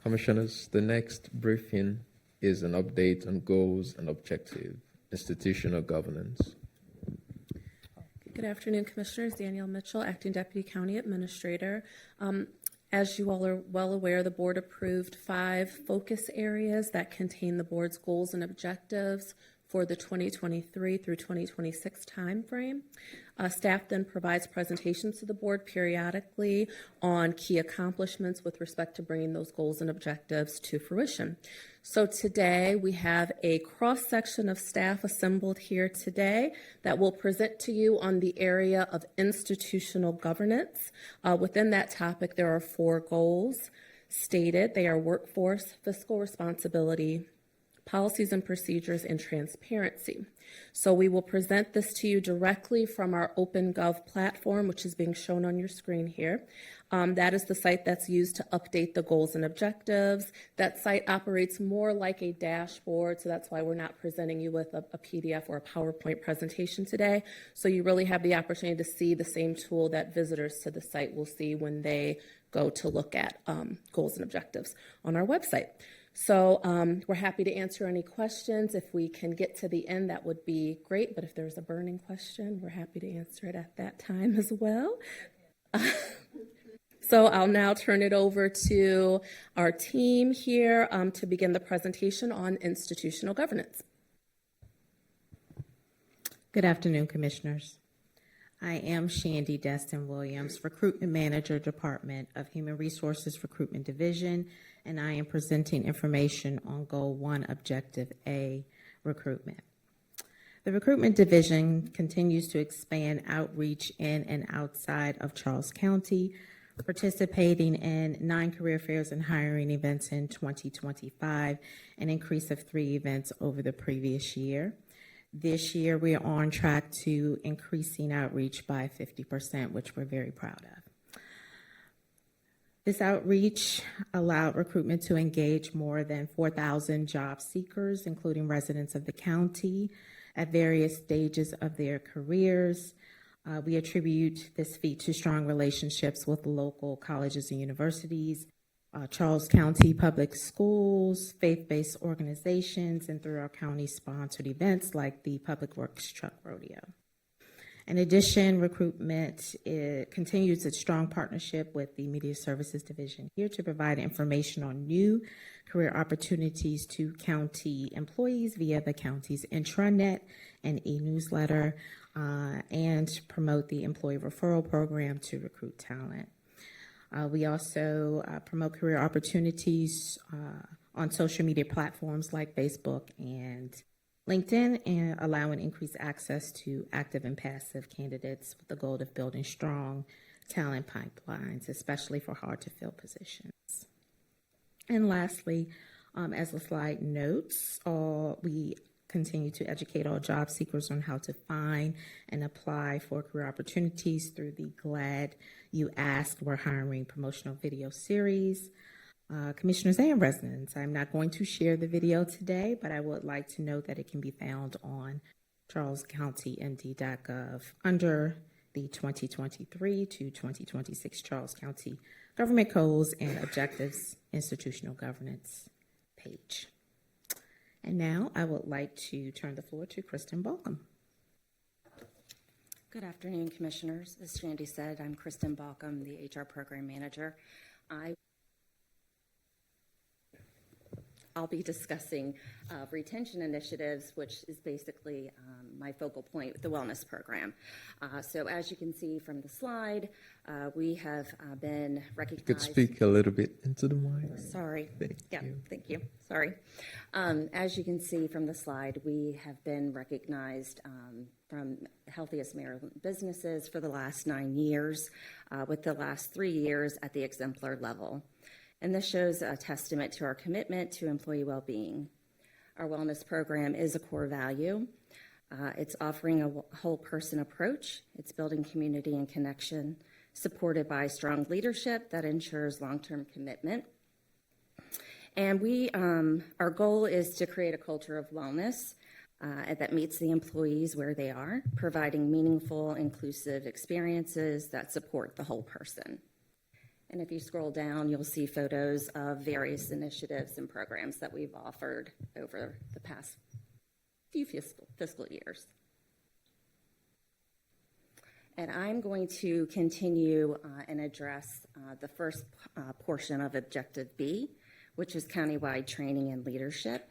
Commissioners, the next briefing is an update on goals and objectives, institutional governance. Good afternoon, Commissioners. Danielle Mitchell, Acting Deputy County Administrator. As you all are well aware, the board approved 5 focus areas that contain the board's goals and objectives for the 2023 through 2026 timeframe. Staff then provides presentations to the board periodically on key accomplishments with respect to bringing those goals and objectives to fruition. So today we have a cross-section of staff assembled here today that will present to you on the area of institutional governance. Within that topic, there are 4 goals stated. They are workforce, fiscal responsibility, policies and procedures, and transparency. So we will present this to you directly from our OpenGov platform, which is being shown on your screen here. That is the site that's used to update the goals and objectives. That site operates more like a dashboard, so that's why we're not presenting you with a PDF or a PowerPoint presentation today. So you really have the opportunity to see the same tool that visitors to the site will see when they go to look at goals and objectives on our website. So we're happy to answer any questions. If we can get to the end, that would be great. But if there's a burning question, we're happy to answer it at that time as well. So I'll now turn it over to our team here to begin the presentation on institutional governance. Good afternoon, Commissioners. I am Shandy Destin Williams, Recruitment Manager, Department of Human Resources Recruitment Division, and I am presenting information on Goal 1, Objective A, recruitment. The Recruitment Division continues to expand outreach in and outside of Charles County, participating in 9 career fairs and hiring events in 2025, an increase of 3 events over the previous year. This year, we are on track to increasing outreach by 50%, which we're very proud of. This outreach allowed recruitment to engage more than 4,000 job seekers, including residents of the county, at various stages of their careers. We attribute this feat to strong relationships with local colleges and universities, Charles County Public Schools, faith-based organizations, and through our county-sponsored events like the Public Works Truck Rodeo. In addition, recruitment continues its strong partnership with the Media Services Division here to provide information on new career opportunities to county employees via the county's intranet and e-newsletter, and promote the employee referral program to recruit talent. We also promote career opportunities on social media platforms like Facebook and LinkedIn, and allowing increased access to active and passive candidates with the goal of building strong talent pipelines, especially for hard-to-fill positions. And lastly, as the slide notes, we continue to educate all job seekers on how to find and apply for career opportunities through the Glad You Asked We're Hiring promotional video series. Commissioners and residents, I'm not going to share the video today, but I would like to note that it can be found on charlescountymd.gov under the 2023 to 2026 Charles County Government Goals and Objectives Institutional Governance page. And now I would like to turn the floor to Kristen Balcom. Good afternoon, Commissioners. As Shandy said, I'm Kristen Balcom, the HR Program Manager. I'll be discussing retention initiatives, which is basically my focal point with the wellness program. So as you can see from the slide, we have been recognized. You could speak a little bit into the mic. Sorry. Thank you. Sorry. As you can see from the slide, we have been recognized from Healthiest Maryland Businesses for the last 9 years, with the last 3 years at the exemplar level. And this shows a testament to our commitment to employee well-being. Our wellness program is a core value. It's offering a whole person approach. It's building community and connection, supported by strong leadership that ensures long-term commitment. And our goal is to create a culture of wellness that meets the employees where they are, providing meaningful, inclusive experiences that support the whole person. And if you scroll down, you'll see photos of various initiatives and programs that we've offered over the past few fiscal years. And I'm going to continue and address the first portion of Objective B, which is countywide training and leadership.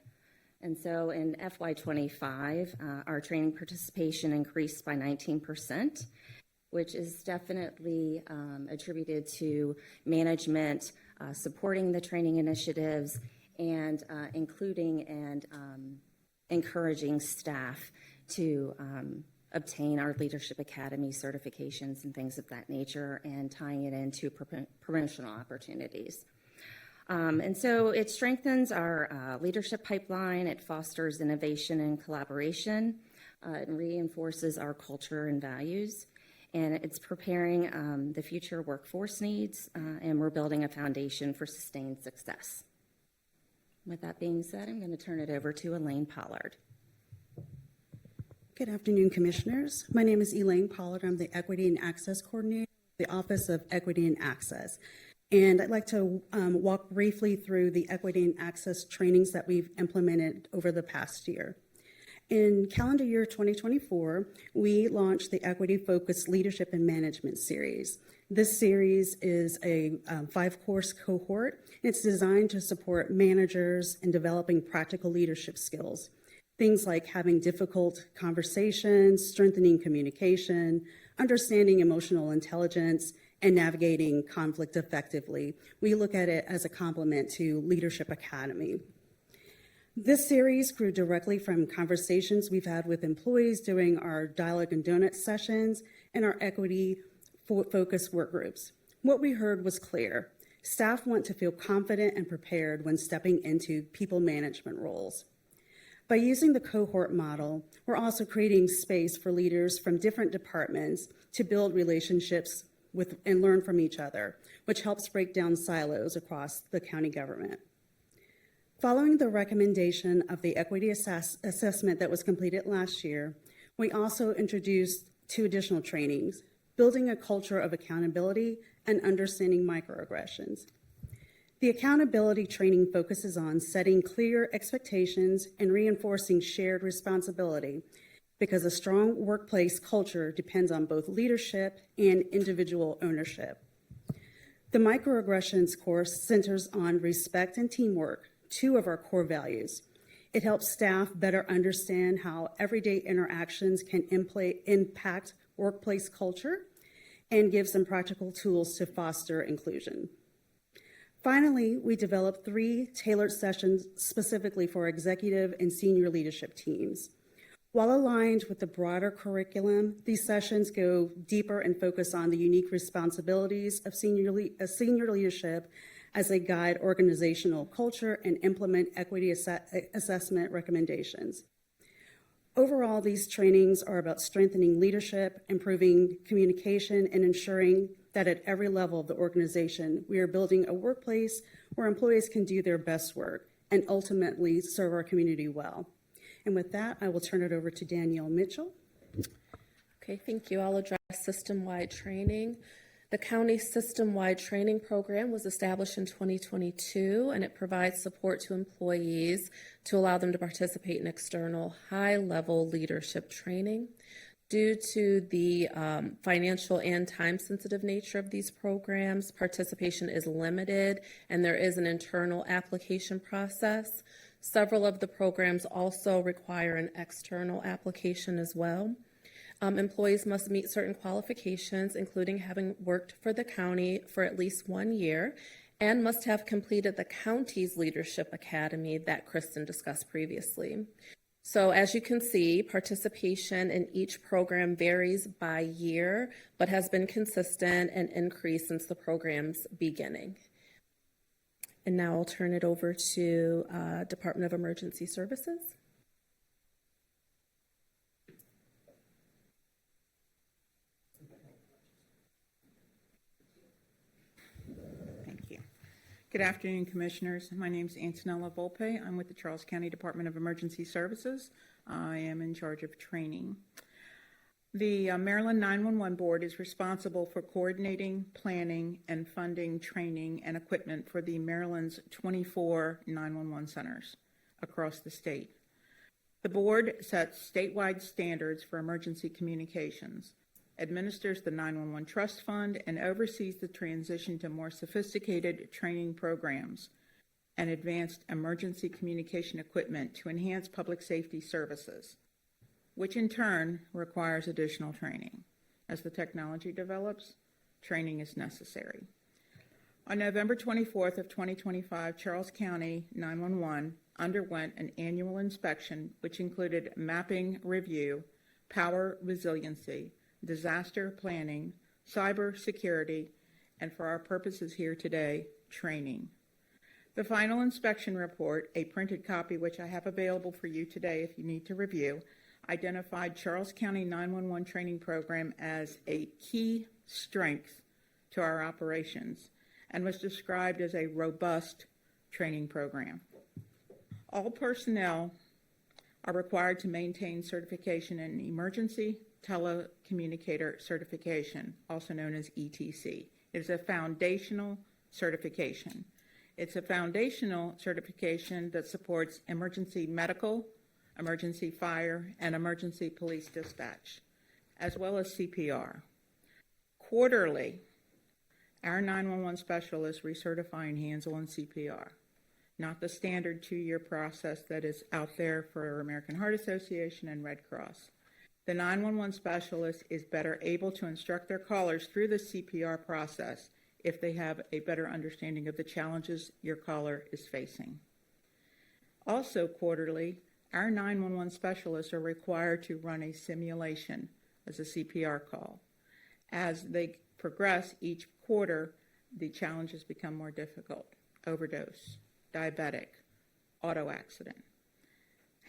And so in FY25, our training participation increased by 19%, which is definitely attributed to management supporting the training initiatives and including and encouraging staff to obtain our Leadership Academy certifications and things of that nature, and tying it into promotional opportunities. And so it strengthens our leadership pipeline, it fosters innovation and collaboration, it reinforces our culture and values, and it's preparing the future workforce needs, and we're building a foundation for sustained success. With that being said, I'm going to turn it over to Elaine Pollard. Good afternoon, Commissioners. My name is Elaine Pollard. I'm the Equity and Access Coordinator, the Office of Equity and Access. And I'd like to walk briefly through the Equity and Access trainings that we've implemented over the past year. In calendar year 2024, we launched the Equity Focused Leadership and Management Series. This series is a 5-course cohort. It's designed to support managers in developing practical leadership skills. Things like having difficult conversations, strengthening communication, understanding emotional intelligence, and navigating conflict effectively. We look at it as a complement to Leadership Academy. This series grew directly from conversations we've had with employees during our Dialogue and Donut sessions and our equity focus work groups. What we heard was clear. Staff want to feel confident and prepared when stepping into people management roles. By using the cohort model, we're also creating space for leaders from different departments to build relationships with and learn from each other, which helps break down silos across the county government. Following the recommendation of the equity assessment that was completed last year, we also introduced 2 additional trainings, building a culture of accountability and understanding microaggressions. The accountability training focuses on setting clear expectations and reinforcing shared responsibility, because a strong workplace culture depends on both leadership and individual ownership. The microaggressions course centers on respect and teamwork, 2 of our core values. It helps staff better understand how everyday interactions can impact workplace culture and gives them practical tools to foster inclusion. Finally, we developed 3 tailored sessions specifically for executive and senior leadership teams. While aligned with the broader curriculum, these sessions go deeper and focus on the unique responsibilities of senior leadership as they guide organizational culture and implement equity assessment recommendations. Overall, these trainings are about strengthening leadership, improving communication, and ensuring that at every level of the organization, we are building a workplace where employees can do their best work and ultimately serve our community well. And with that, I will turn it over to Danielle Mitchell. Okay, thank you. I'll address system-wide training. The county system-wide training program was established in 2022, and it provides support to employees to allow them to participate in external high-level leadership training. Due to the financial and time-sensitive nature of these programs, participation is limited, and there is an internal application process. Several of the programs also require an external application as well. Employees must meet certain qualifications, including having worked for the county for at least 1 year, and must have completed the county's Leadership Academy that Kristen discussed previously. So as you can see, participation in each program varies by year, but has been consistent and increased since the program's beginning. And now I'll turn it over to Department of Emergency Services. Thank you. Good afternoon, Commissioners. My name is Antonella Volpe. I'm with the Charles County Department of Emergency Services. I am in charge of training. The Maryland 911 Board is responsible for coordinating, planning, and funding training and equipment for the Maryland's 24 911 centers across the state. The board sets statewide standards for emergency communications, administers the 911 Trust Fund, and oversees the transition to more sophisticated training programs and advanced emergency communication equipment to enhance public safety services, which in turn requires additional training. As the technology develops, training is necessary. On November 24th of 2025, Charles County 911 underwent an annual inspection, which included mapping review, power resiliency, disaster planning, cyber security, and for our purposes here today, training. The final inspection report, a printed copy which I have available for you today if you need to review, identified Charles County 911 training program as a key strength to our operations and was described as a robust training program. All personnel are required to maintain certification in emergency telecommunicator certification, also known as ETC. It is a foundational certification. It's a foundational certification that supports emergency medical, emergency fire, and emergency police dispatch, as well as CPR. Quarterly, our 911 specialists recertify in hands-on CPR, not the standard 2-year process that is out there for American Heart Association and Red Cross. The 911 specialist is better able to instruct their callers through the CPR process if they have a better understanding of the challenges your caller is facing. Also quarterly, our 911 specialists are required to run a simulation as a CPR call. As they progress each quarter, the challenges become more difficult. Overdose, diabetic, auto accident.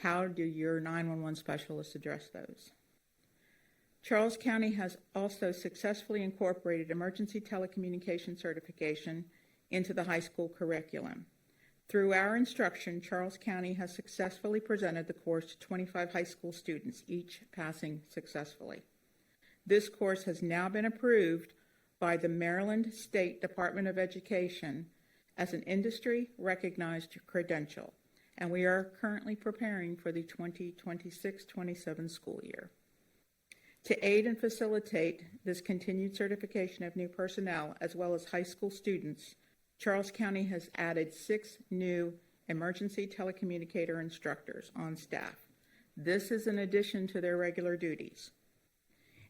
How do your 911 specialists address those? Charles County has also successfully incorporated emergency telecommunication certification into the high school curriculum. Through our instruction, Charles County has successfully presented the course to 25 high school students, each passing successfully. This course has now been approved by the Maryland State Department of Education as an industry-recognized credential, and we are currently preparing for the 2026-27 school year. To aid and facilitate this continued certification of new personnel as well as high school students, Charles County has added 6 new emergency telecommunicator instructors on staff. This is in addition to their regular duties.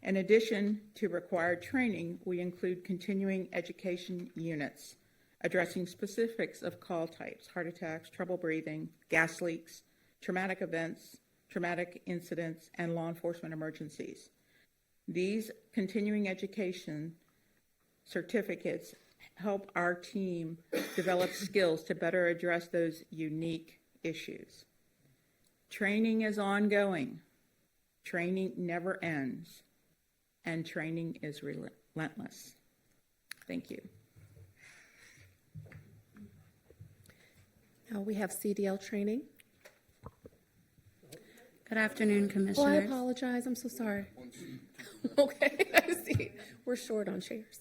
In addition to required training, we include continuing education units addressing specifics of call types, heart attacks, trouble breathing, gas leaks, traumatic events, traumatic incidents, and law enforcement emergencies. These continuing education certificates help our team develop skills to better address those unique issues. Training is ongoing. Training never ends. And training is relentless. Thank you. Now we have CDL training. Good afternoon, Oh, I Commissioners. apologize. I'm so sorry. Okay, I see. We're short on chairs.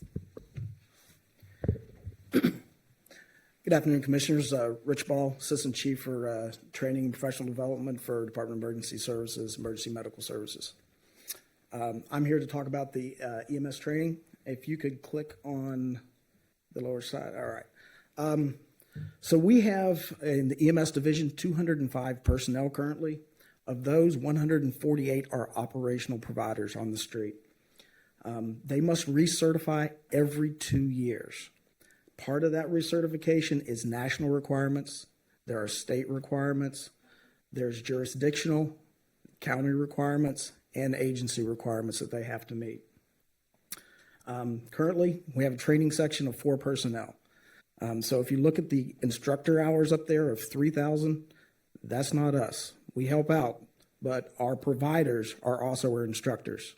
Good afternoon, Commissioners. Rich Ball, Assistant Chief for Training and Professional Development for Department of Emergency Services, Emergency Medical Services. I'm here to talk about the EMS training. If you could click on the lower side. All right. So we have in the EMS division 205 personnel currently. Of those, 148 are operational providers on the street. They must recertify every 2 years. Part of that recertification is national requirements. There are state requirements. There's jurisdictional, county requirements, and agency requirements that they have to meet. Currently, we have a training section of 4 personnel. So if you look at the instructor hours up there of 3,000, that's not us. We help out, but our providers are also our instructors.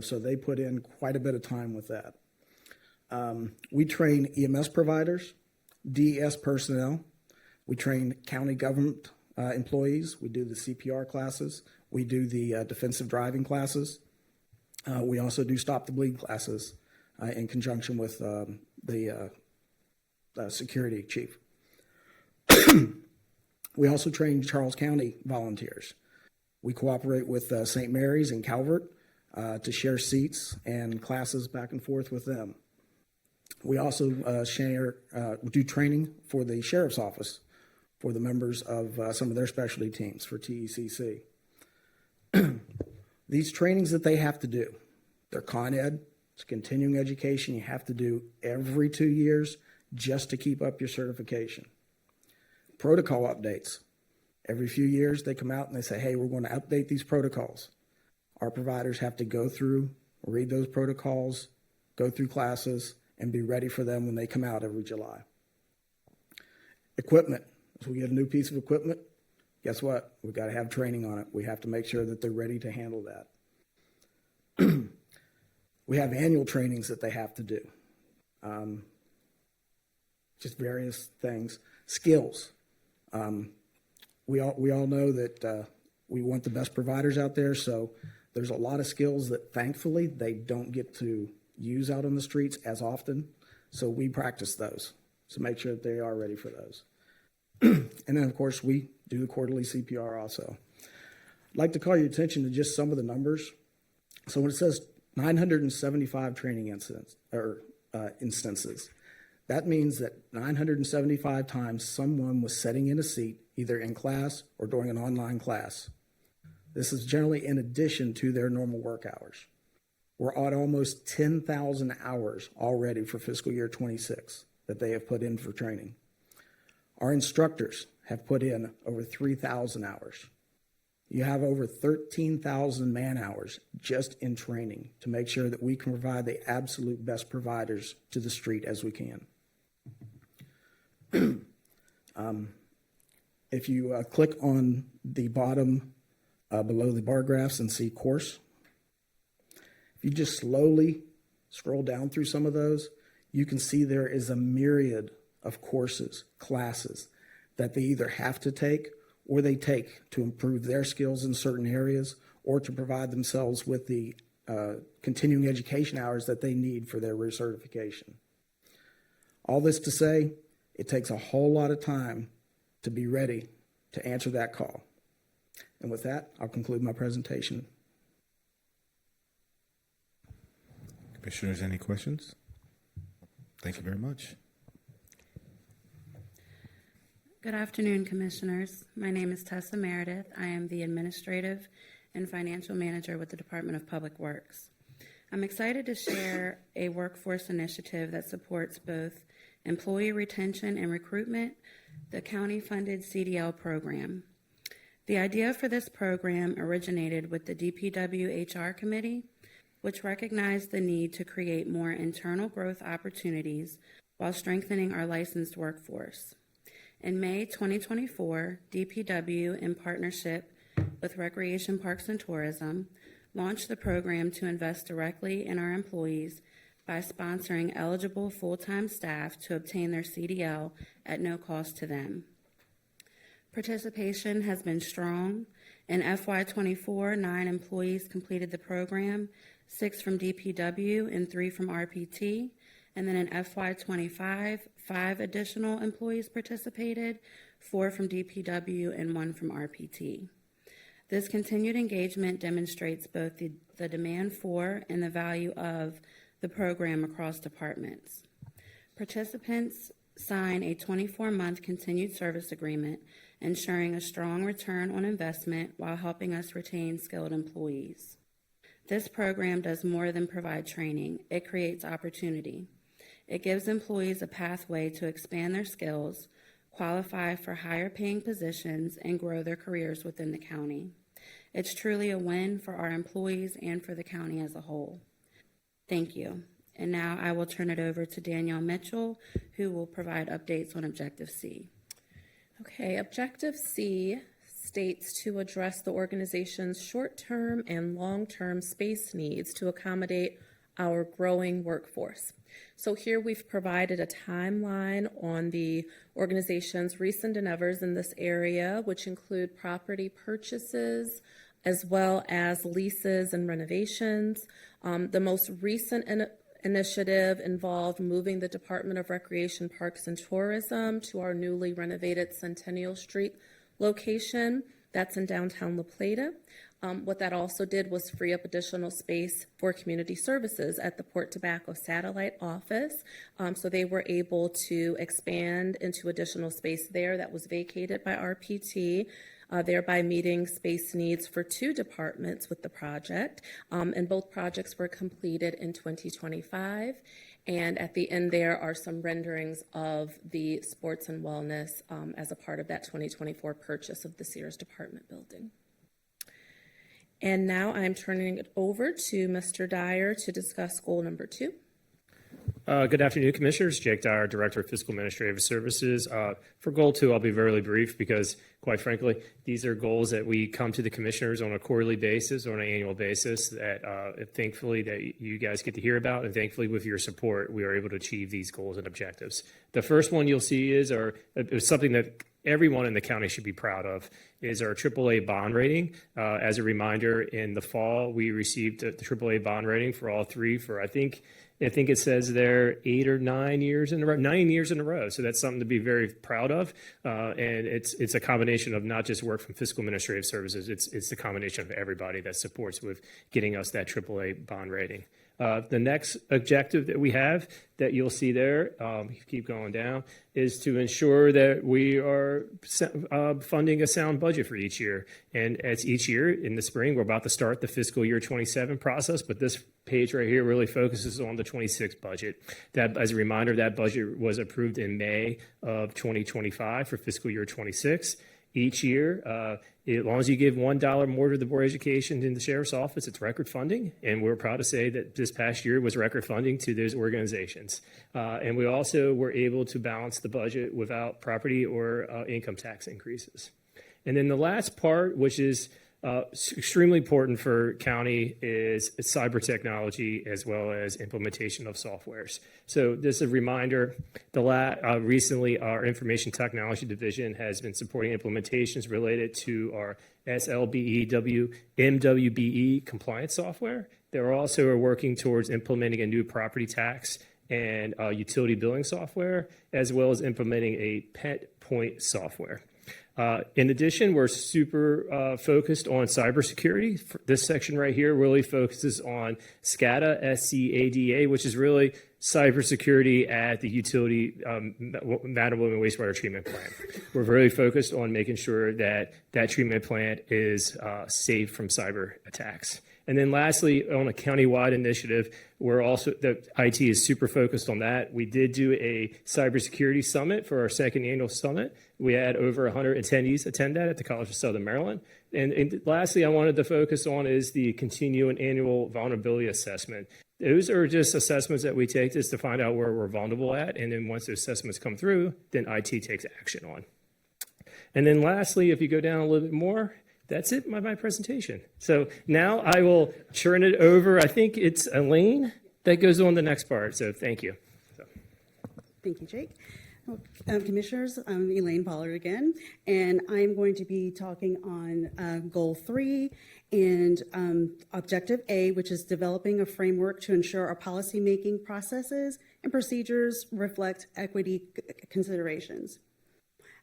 So they put in quite a bit of time with that. We train EMS providers, DES personnel. We train county government employees. We do the CPR classes. We do the defensive driving classes. We also do Stop the Bleed classes in conjunction with the security chief. We also train Charles County volunteers. We cooperate with St. Mary's and Calvert to share seats and classes back and forth with them. We also do training for the sheriff's office for the members of some of their specialty teams for TECC. These trainings that they have to do, they're Con Ed, it's continuing education you have to do every 2 years just to keep up your certification. Protocol updates. Every few years they come out and they say, hey, we're going to update these protocols. Our providers have to go through, read those protocols, go through classes, and be ready for them when they come out every July. Equipment. As we get a new piece of equipment, guess what? We've got to have training on it. We have to make sure that they're ready to handle that. We have annual trainings that they have to do. Just various things. Skills. We all know that we want the best providers out there, so there's a lot of skills that thankfully they don't get to use out on the streets as often, so we practice those to make sure that they are ready for those. And then, of course, we do the quarterly CPR also. I'd like to call your attention to just some of the numbers. So when it says 975 training instances, that means that 975 times someone was sitting in a seat, either in class or during an online class. This is generally in addition to their normal work hours. We're at almost 10,000 hours already for fiscal year 26 that they have put in for training. Our instructors have put in over 3,000 hours. You have over 13,000 man-hours just in training to make sure that we can provide the absolute best providers to the street as we can. If you click on the bottom below the bar graphs and see course, if you just slowly scroll down through some of those, you can see there is a myriad of courses, classes that they either have to take or they take to improve their skills in certain areas or to provide themselves with the continuing education hours that they need for their recertification. All this to say, it takes a whole lot of time to be ready to answer that call. And with that, I'll conclude my presentation. Commissioners, any questions? Thank you very much. Good afternoon, Commissioners. My name is Tessa Meredith. I am the Administrative and Financial Manager with the Department of Public Works. I'm excited to share a workforce initiative that supports both employee retention and recruitment, the county-funded CDL program. The idea for this program originated with the DPW HR Committee, which recognized the need to create more internal growth opportunities while strengthening our licensed workforce. In May 2024, DPW, in partnership with Recreation Parks and Tourism, launched the program to invest directly in our employees by sponsoring eligible full-time staff to obtain their CDL at no cost to them. Participation has been strong. In FY24, 9 employees completed the program, 6 from DPW and 3 from RPT. And then in FY25, 5 additional employees participated, 4 from DPW and 1 from RPT. This continued engagement demonstrates both the demand for and the value of the program across departments. Participants sign a 24-month continued service agreement, ensuring a strong return on investment while helping us retain skilled employees. This program does more than provide training. It creates opportunity. It gives employees a pathway to expand their skills, qualify for higher paying positions, and grow their careers within the county. It's truly a win for our employees and for the county as a whole. Thank you. And now I will turn it over to Danielle Mitchell, who will provide updates on Objective C. Okay, Objective C states to address the organization's short-term and long-term space needs to accommodate our growing workforce. So here we've provided a timeline on the organization's recent endeavors in this area, which include property purchases, as well as leases and renovations. The most recent initiative involved moving the Department of Recreation, Parks, and Tourism to our newly renovated Centennial Street location. That's in downtown La Plata. What that also did was free up additional space for community services at the Port Tobacco Satellite Office. So they were able to expand into additional space there that was vacated by RPT, thereby meeting space needs for 2 departments with the project. And both projects were completed in 2025. And at the end there are some renderings of the sports and wellness as a part of that 2024 purchase of the Sears Department building. And now I'm turning it over to Mr. Dyer to discuss goal number 2. Good afternoon, Commissioners. Jake Dyer, Director of Fiscal Administrative Services. For Goal 2, I'll be very brief because, quite frankly, these are goals that we come to the Commissioners on a quarterly basis or on an annual basis that thankfully that you guys get to hear about, and thankfully with your support, we are able to achieve these goals and objectives. The first one you'll see is something that everyone in the county should be proud of, is our AAA bond rating. As a reminder, in the fall, we received the AAA bond rating for all 3 for, I think it says there 8 or 9 years in a row, 9 years in a row. So that's something to be very proud of. And it's a combination of not just work from Fiscal Administrative Services, it's the combination of everybody that supports with getting us that AAA bond rating. The next objective that we have that you'll see there, keep going down, is to ensure that we are funding a sound budget for each year. And as each year in the spring, we're about to start the fiscal year 27 process, but this page right here really focuses on the 26 budget. That, as a reminder, that budget was approved in May of 2025 for fiscal year 26. Each year, as long as you give $1 more to the Board of Education in the Sheriff's Office, it's record funding. And we're proud to say that this past year was record funding to those organizations. And we also were able to balance the budget without property or income tax increases. And then the last part, which is extremely important for county, is cyber technology as well as implementation of softwares. So just a reminder, recently our Information Technology Division has been supporting implementations related to our SLBEW MWBE compliance software. They're also working towards implementing a new property tax and utility billing software, as well as implementing a pet point software. In addition, we're super focused on cybersecurity. This section right here really focuses on SCADA, SCADA, which is really cybersecurity at the utility Mattawoman wastewater treatment plant. We're very focused on making sure that that treatment plant is safe from cyber attacks. And then lastly, on a countywide initiative, the IT is super focused on that. We did do a cybersecurity summit for our second annual summit. We had over 100 attendees attend that at the College of Southern Maryland. And lastly, I wanted to focus on is the continuing annual vulnerability assessment. Those are just assessments that we take just to find out where we're vulnerable at. And then once the assessments come through, then IT takes action on. And then lastly, if you go down a little bit more, that's it, my presentation. So now I will turn it over. I think it's Elaine that goes on the next part. So thank you. Thank you, Jake. Commissioners, I'm Elaine Pollard again, and I'm going to be talking on Goal 3 and Objective A, which is developing a framework to ensure our policymaking processes and procedures reflect equity considerations.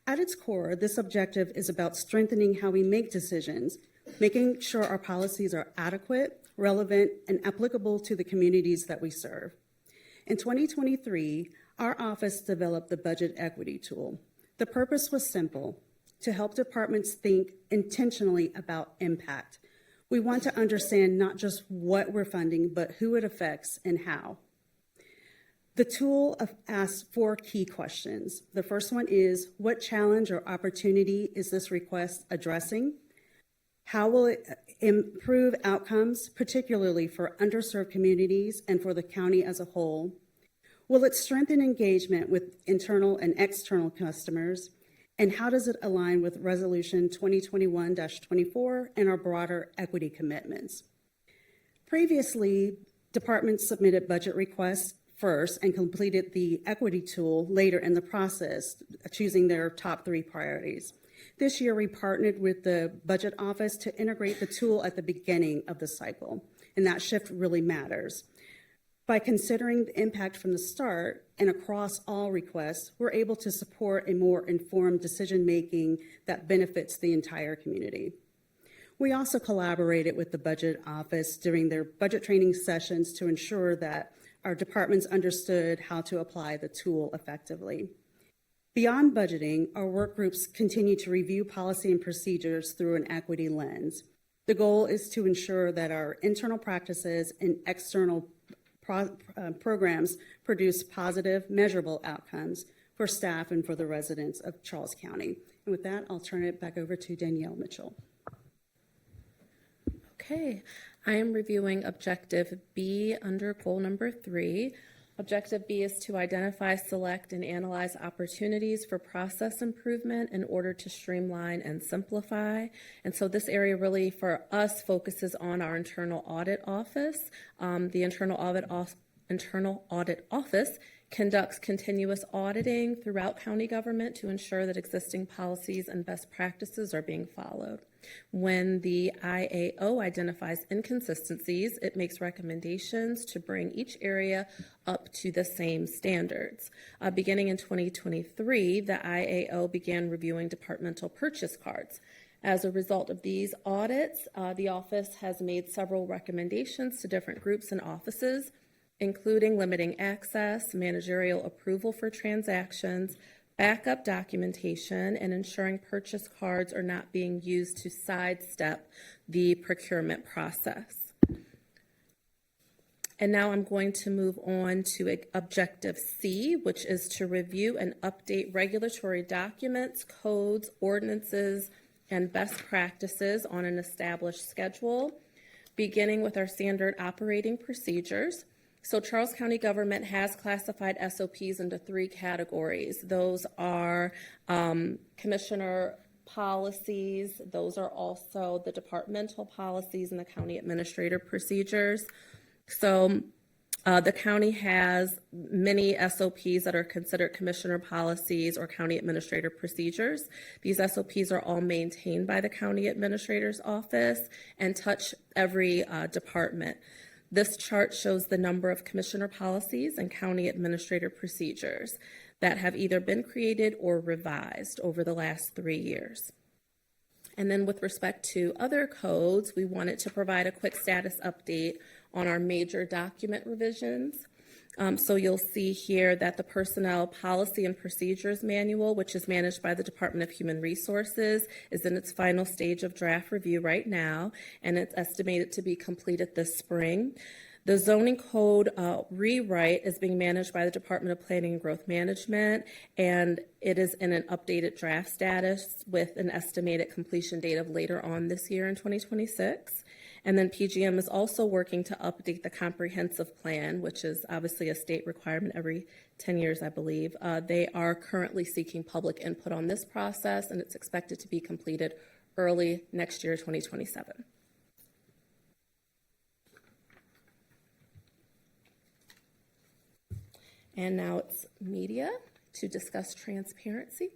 At its core, this objective is about strengthening how we make decisions, making sure our policies are adequate, relevant, and applicable to the communities that we serve. In 2023, our office developed the Budget Equity Tool. The purpose was simple: to help departments think intentionally about impact. We want to understand not just what we're funding, but who it affects and how. The tool asks 4 key questions. The first one is, what challenge or opportunity is this request addressing? How will it improve outcomes, particularly for underserved communities and for the county as a whole? Will it strengthen engagement with internal and external customers? And how does it align with Resolution 2021-24 and our broader equity commitments? Previously, departments submitted budget requests first and completed the equity tool later in the process, choosing their top 3 priorities. This year, we partnered with the budget office to integrate the tool at the beginning of the cycle, and that shift really matters. By considering the impact from the start and across all requests, we're able to support a more informed decision-making that benefits the entire community. We also collaborated with the budget office during their budget training sessions to ensure that our departments understood how to apply the tool effectively. Beyond budgeting, our work groups continue to review policy and procedures through an equity lens. The goal is to ensure that our internal practices and external programs produce positive, measurable outcomes for staff and for the residents of Charles County. And with that, I'll turn it back over to Danielle Mitchell. Okay, I am reviewing Objective B under goal number 3. Objective B is to identify, select, and analyze opportunities for process improvement in order to streamline and simplify. And so this area really for us focuses on our internal audit office. The internal audit office conducts continuous auditing throughout county government to ensure that existing policies and best practices are being followed. When the IAO identifies inconsistencies, it makes recommendations to bring each area up to the same standards. Beginning in 2023, the IAO began reviewing departmental purchase cards. As a result of these audits, the office has made several recommendations to different groups and offices, including limiting access, managerial approval for transactions, backup documentation, and ensuring purchase cards are not being used to sidestep the procurement process. And now I'm going to move on to Objective C, which is to review and update regulatory documents, codes, ordinances, and best practices on an established schedule, beginning with our standard operating procedures. So Charles County government has classified SOPs into 3 categories. Those are commissioner policies. Those are also the departmental policies and the county administrator procedures. So the county has many SOPs that are considered commissioner policies or county administrator procedures. These SOPs are all maintained by the county administrator's office and touch every department. This chart shows the number of commissioner policies and county administrator procedures that have either been created or revised over the last 3 years. And then with respect to other codes, we wanted to provide a quick status update on our major document revisions. So you'll see here that the Personnel Policy and Procedures Manual, which is managed by the Department of Human Resources, is in its final stage of draft review right now, and it's estimated to be completed this spring. The zoning code rewrite is being managed by the Department of Planning and Growth Management, and it is in an updated draft status with an estimated completion date of later on this year in 2026. And then PGM is also working to update the comprehensive plan, which is obviously a state requirement every 10 years, I believe. They are currently seeking public input on this process, and it's expected to be completed early next year, 2027. And now it's media to discuss transparency.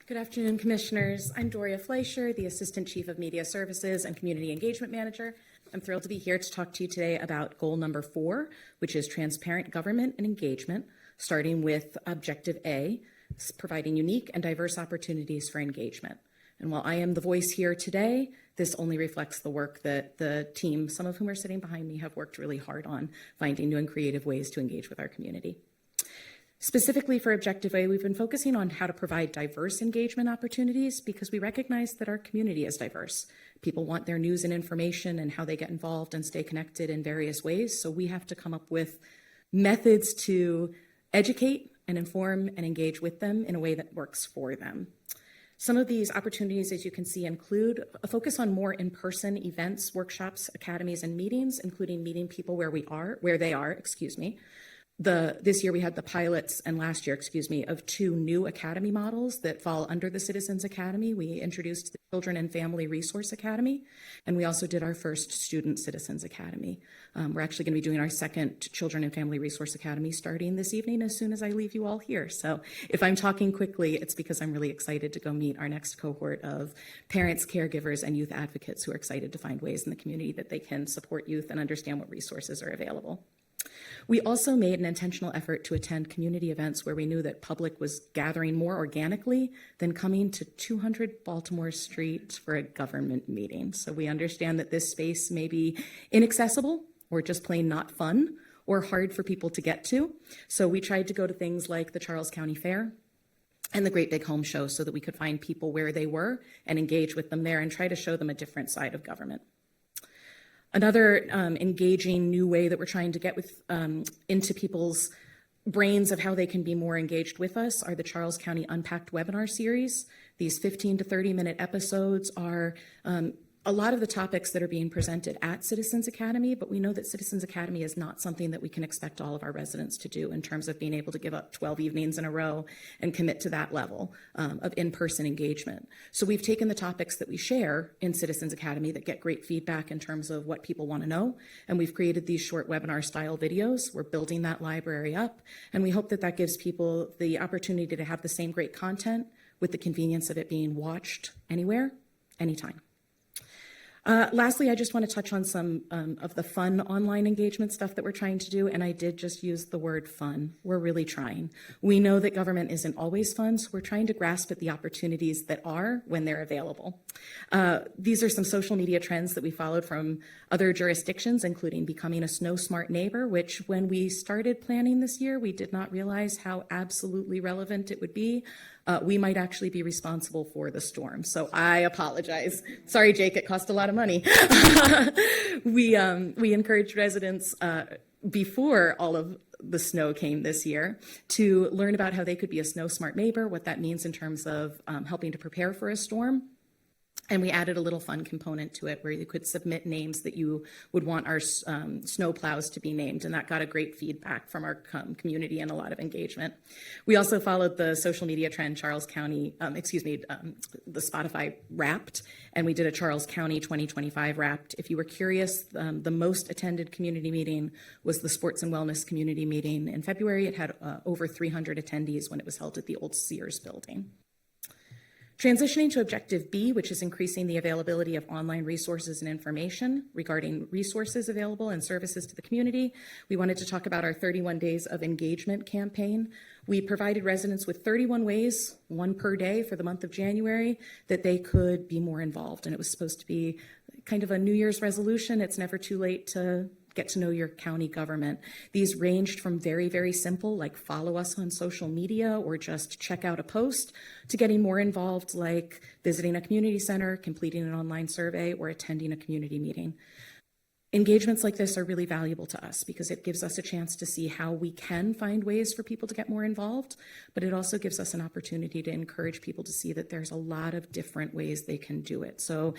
Good afternoon, Commissioners. I'm Doria Fleischer, the Assistant Chief of Media Services and Community Engagement Manager. I'm thrilled to be here to talk to you today about goal number 4, which is transparent government and engagement, starting with Objective A, providing unique and diverse opportunities for engagement. And while I am the voice here today, this only reflects the work that the team, some of whom are sitting behind me, have worked really hard on finding new and creative ways to engage with our community. Specifically for Objective A, we've been focusing on how to provide diverse engagement opportunities because we recognize that our community is diverse. People want their news and information and how they get involved and stay connected in various ways. So we have to come up with methods to educate and inform and engage with them in a way that works for them. Some of these opportunities, as you can see, include a focus on more in-person events, workshops, academies, and meetings, including meeting people where they are. This year we had the pilots, and last year, excuse me, of 2 new academy models that fall under the Citizens Academy. We introduced the Children and Family Resource Academy, and we also did our first Student Citizens Academy. We're actually going to be doing our second Children and Family Resource Academy starting this evening as soon as I leave you all here. So if I'm talking quickly, it's because I'm really excited to go meet our next cohort of parents, caregivers, and youth advocates who are excited to find ways in the community that they can support youth and understand what resources are available. We also made an intentional effort to attend community events where we knew that public was gathering more organically than coming to 200 Baltimore Street for a government meeting. So we understand that this space may be inaccessible or just plain not fun or hard for people to get to. So we tried to go to things like the Charles County Fair and the Great Big Home Show so that we could find people where they were and engage with them there and try to show them a different side of government. Another engaging new way that we're trying to get into people's brains of how they can be more engaged with us are the Charles County Unpacked webinar series. These 15 to 30-minute episodes are a lot of the topics that are being presented at Citizens Academy, but we know that Citizens Academy is not something that we can expect all of our residents to do in terms of being able to give up 12 evenings in a row and commit to that level of in-person engagement. So we've taken the topics that we share in Citizens Academy that get great feedback in terms of what people want to know, and we've created these short webinar style videos. We're building that library up, and we hope that that gives people the opportunity to have the same great content with the convenience of it being watched anywhere, anytime. Lastly, I just want to touch on some of the fun online engagement stuff that we're trying to do, and I did just use the word fun. We're really trying. We know that government isn't always fun, so we're trying to grasp at the opportunities that are when they're available. These are some social media trends that we followed from other jurisdictions, including becoming a snow smart neighbor, which when we started planning this year, we did not realize how absolutely relevant it would be. We might actually be responsible for the storm. So I apologize. Sorry, Jake, it cost a lot of money. We encouraged residents before all of the snow came this year to learn about how they could be a snow smart neighbor, what that means in terms of helping to prepare for a storm. And we added a little fun component to it where you could submit names that you would want our snow plows to be named. And that got a great feedback from our community and a lot of engagement. We also followed the social media trend Charles County, the Spotify Wrapped. And we did a Charles County 2025 Wrapped. If you were curious, the most attended community meeting was the Sports and Wellness Community Meeting in February. It had over 300 attendees when it was held at the old Sears building. Transitioning to Objective B, which is increasing the availability of online resources and information regarding resources available and services to the community, we wanted to talk about our 31 Days of Engagement campaign. We provided residents with 31 ways, one per day for the month of January, that they could be more involved. And it was supposed to be kind of a New Year's resolution. It's never too late to get to know your county government. These ranged from very, very simple, like follow us on social media or just check out a post, to getting more involved, like visiting a community center, completing an online survey, or attending a community meeting. Engagements like this are really valuable to us because it gives us a chance to see how we can find ways for people to get more involved, but it also gives us an opportunity to encourage people to see that there's a lot of different ways they can do it. So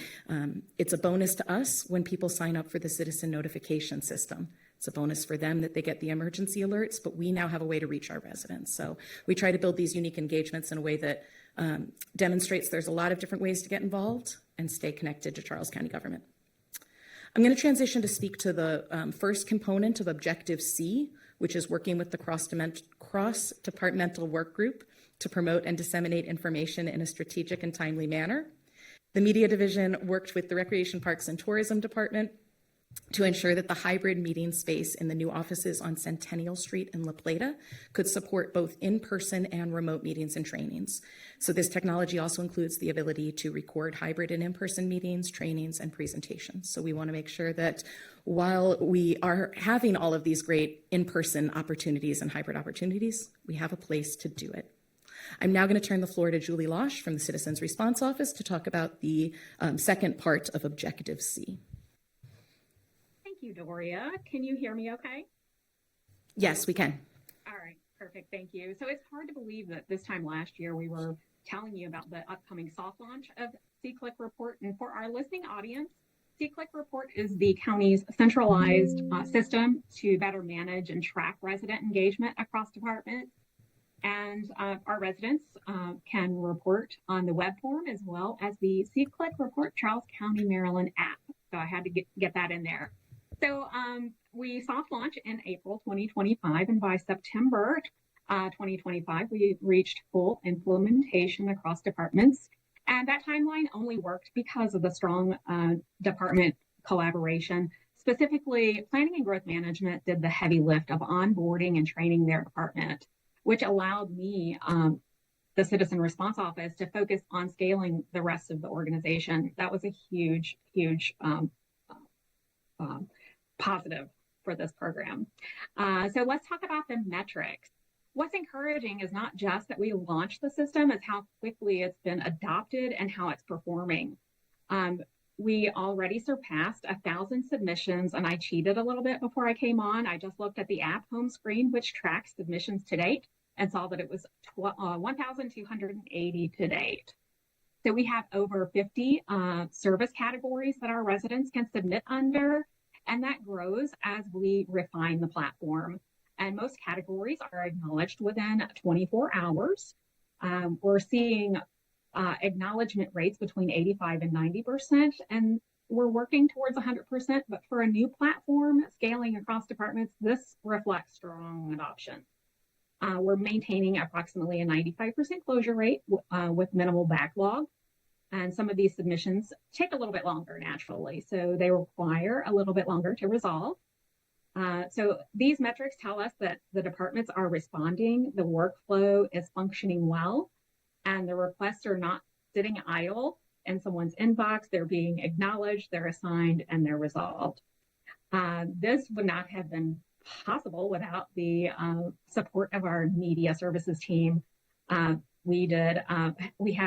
it's a bonus to us when people sign up for the citizen notification system. It's a bonus for them that they get the emergency alerts, but we now have a way to reach our residents. So we try to build these unique engagements in a way that demonstrates there's a lot of different ways to get involved and stay connected to Charles County government. I'm going to transition to speak to the first component of Objective C, which is working with the cross-departmental work group to promote and disseminate information in a strategic and timely manner. The Media Division worked with the Recreation, Parks, and Tourism Department to ensure that the hybrid meeting space in the new offices on Centennial Street in La Plata could support both in-person and remote meetings and trainings. So this technology also includes the ability to record hybrid and in-person meetings, trainings, and presentations. So we want to make sure that while we are having all of these great in-person opportunities and hybrid opportunities, we have a place to do it. I'm now going to turn the floor to Julie Losh from the Citizens Response Office to talk about the second part of Objective C. Thank you, Doria. Can you hear me okay? Yes, we can. All right, perfect. Thank you. So it's hard to believe that this time last year we were telling you about the upcoming soft launch of C-Click Report. And for our listening audience, C-Click Report is the county's centralized system to better manage and track resident engagement across departments. And our residents can report on the web form as well as the C-Click Report Charles County, Maryland app. So I had to get that in there. So we soft launch in April 2025, and by September 2025, we reached full implementation across departments. And that timeline only worked because of the strong department collaboration. Specifically, Planning and Growth Management did the heavy lift of onboarding and training their department, which allowed me, the Citizen Response Office, to focus on scaling the rest of the organization. That was a huge, huge positive for this program. So let's talk about the metrics. What's encouraging is not just that we launched the system, it's how quickly it's been adopted and how it's performing. We already surpassed 1,000 submissions, and I cheated a little bit before I came on. I just looked at the app home screen, which tracks submissions to date, and saw that it was 1,280 to date. So we have over 50 service categories that our residents can submit under, and that grows as we refine the platform. And most categories are acknowledged within 24 hours. We're seeing acknowledgement rates between 85 and 90%, and we're working towards 100%, but for a new platform scaling across departments, this reflects strong adoption. We're maintaining approximately a 95% closure rate with minimal backlog. And some of these submissions take a little bit longer naturally, so they require a little bit longer to resolve. So these metrics tell us that the departments are responding, the workflow is functioning well, and the requests are not sitting idle in someone's inbox. They're being acknowledged, they're assigned, and they're resolved. This would not have been possible without the support of our media services team. We had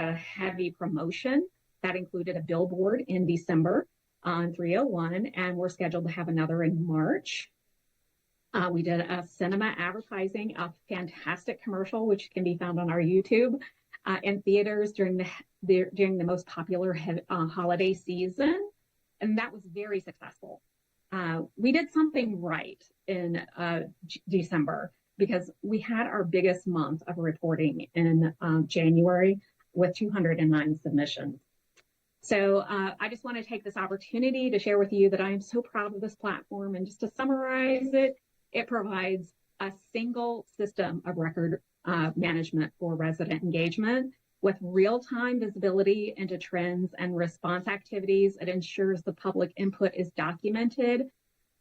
a heavy promotion that included a billboard in December on 301, and we're scheduled to have another in March. We did a cinema advertising, a fantastic commercial, which can be found on our YouTube, in theaters during the most popular holiday season, and that was very successful. We did something right in December because we had our biggest month of reporting in January with 209 submissions. So I just want to take this opportunity to share with you that I am so proud of this platform. And just to summarize it, it provides a single system of record management for resident engagement with real-time visibility into trends and response activities. It ensures the public input is documented,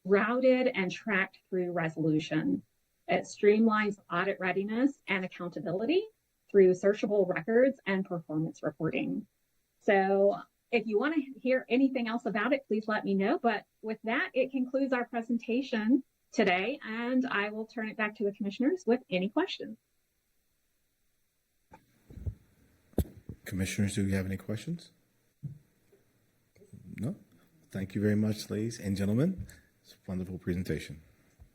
routed, and tracked through resolution. It streamlines audit readiness and accountability through searchable records and performance reporting. So if you want to hear anything else about it, please let me know. But with that, it concludes our presentation today, and I will turn it back to the commissioners with any questions. Commissioners, do you have any questions? No? Thank you very much, ladies and gentlemen. It's a wonderful presentation.